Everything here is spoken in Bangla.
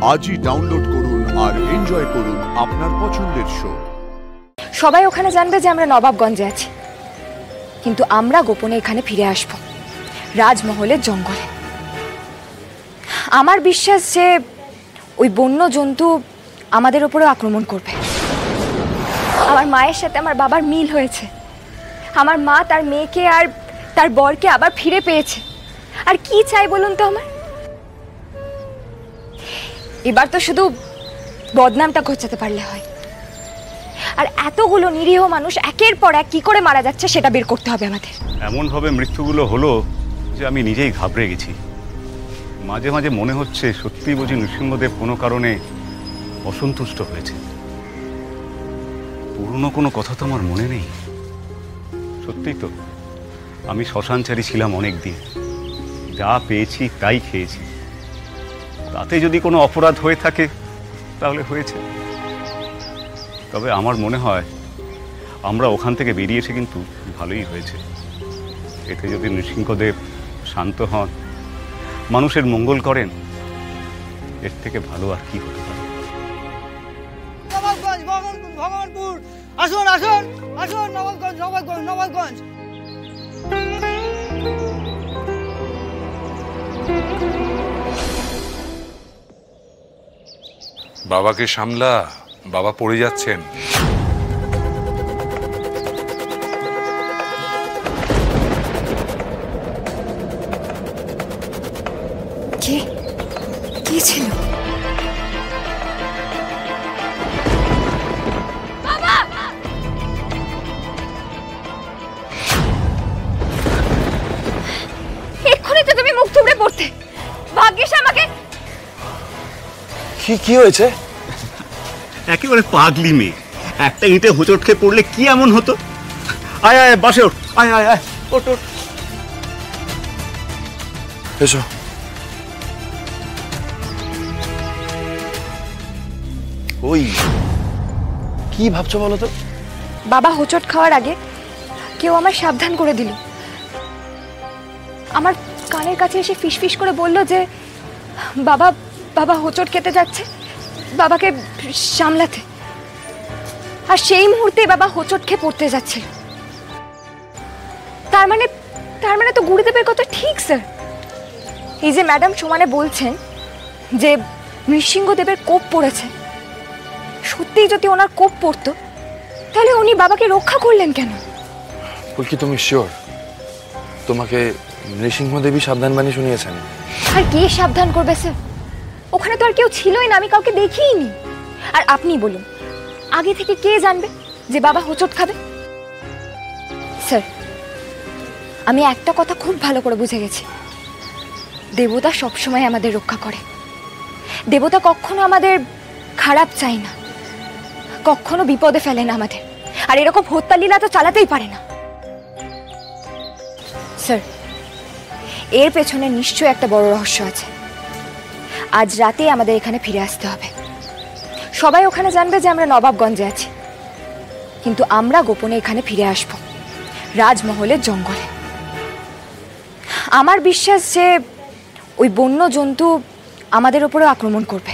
আজই ডাউনলোড করুন আর এনজয় করুন আপনার পছন্দের শো। সবাই ওখানে জানবে যে আমরা নবাবগঞ্জে আছি, কিন্তু আমরা গোপনে এখানে ফিরে আসব রাজমহলের জঙ্গলে। আমার বিশ্বাস যে ওই বন্য জন্তু আমাদের উপরে আক্রমণ করবে। আমার মায়ের সাথে আমার বাবার মিল হয়েছে। আমার মা তার মেয়েকে আর তার বরকে আবার ফিরে পেয়েছে। আর কি চাই বলুন তো আমার? এবার তো শুধু বদনামটা ঘোচাতে পারলে হয়। আর এতগুলো নিরীহ মানুষ একের পর এক কি করে মারা যাচ্ছে সেটা বের করতে হবে আমাদের। এমনভাবে মৃত্যুগুলো হলো যে আমি নিজেই ঘাবড়ে গেছি। মাঝে মাঝে মনে হচ্ছে সত্যি বুঝি নৃসিংহদেব কোনো কারণে অসন্তুষ্ট হয়েছে। পুরনো কোনো কথা তো আমার মনে নেই। সত্যিই তো আমি শ্মশানচারী ছিলাম অনেক দিন, যা পেয়েছি তাই খেয়েছি। তাতে যদি কোনো অপরাধ হয়ে থাকে তাহলে হয়েছে। তবে আমার মনে হয় আমরা ওখান থেকে বেরিয়ে এসে কিন্তু ভালোই হয়েছে। এতে যদি নৃসিংহদেব শান্ত হন, মানুষের মঙ্গল করেন, এর থেকে ভালো আর কি হতে পারে? নবাবগঞ্জ, ভগবানপুর, আসুন আসুন আসুন, নবাবগঞ্জ নবাবগঞ্জ নবাবগঞ্জ। বাবাকে সামলা, বাবা পড়ে যাচ্ছেন। কি ছিল? বাবা! এক্ষুনি তো তুমি মুখ থুবড়ে পড়তে। ভাগ্যিস আমাকে। কি হয়েছে? একেবারে পাগলি মেয়ে। একটা ইঁটে হোঁচট খেয়ে পড়লে কি এমন হতো? আয় আয় বাসে ওঠ, আয় আয় আয়, ওঠ ওঠ। এসো। ওই কি ভাবছো বলো তো? বাবা হোঁচট খাওয়ার আগে কেউ আমায় সাবধান করে দিল। আমার কানের কাছে এসে ফিসফিস করে বলল যে বাবা বাবা হোঁচট খেতে যাচ্ছে, বাবাকে সামলাতে। আর সেই মুহূর্তে বাবা হোঁচট খেয়ে পড়তে যাচ্ছিল। তার মানে তো গুরুদেবের কথা ঠিক স্যার। এই যে ম্যাডাম সমানে বলছেন যে নৃসিংহদেবের কোপ পড়েছে, সত্যিই যদি ওনার কোপ পড়তো তাহলে উনি বাবাকে রক্ষা করলেন কেন? ফুলকি, তুমি শিওর তোমাকে নৃসিংহদেবী সাবধান বাণী শুনিয়েছেন? আর কে সাবধান করবে স্যার? ওখানে তো আর কেউ ছিলই না, আমি কাউকে দেখিইনি। আর আপনি বলুন, আগে থেকে কে জানবে যে বাবা হোঁচট খাবে? স্যার, আমি একটা কথা খুব ভালো করে বুঝে গেছি, দেবতা সবসময় আমাদের রক্ষা করে। দেবতা কখনো আমাদের খারাপ চায় না, কখনো বিপদে ফেলে না আমাদের। আর এরকম হত্যা লীলা তো চালাতেই পারে না। স্যার, এর পেছনে নিশ্চয়ই একটা বড় রহস্য আছে। আজ রাতে আমাদের এখানে ফিরে আসতে হবে। সবাই ওখানে জানবে যে আমরা নবাবগঞ্জে আছি, কিন্তু আমরা গোপনে এখানে ফিরে আসব রাজমহলের জঙ্গলে। আমার বিশ্বাস যে ওই বন্য জন্তু আমাদের উপরে আক্রমণ করবে।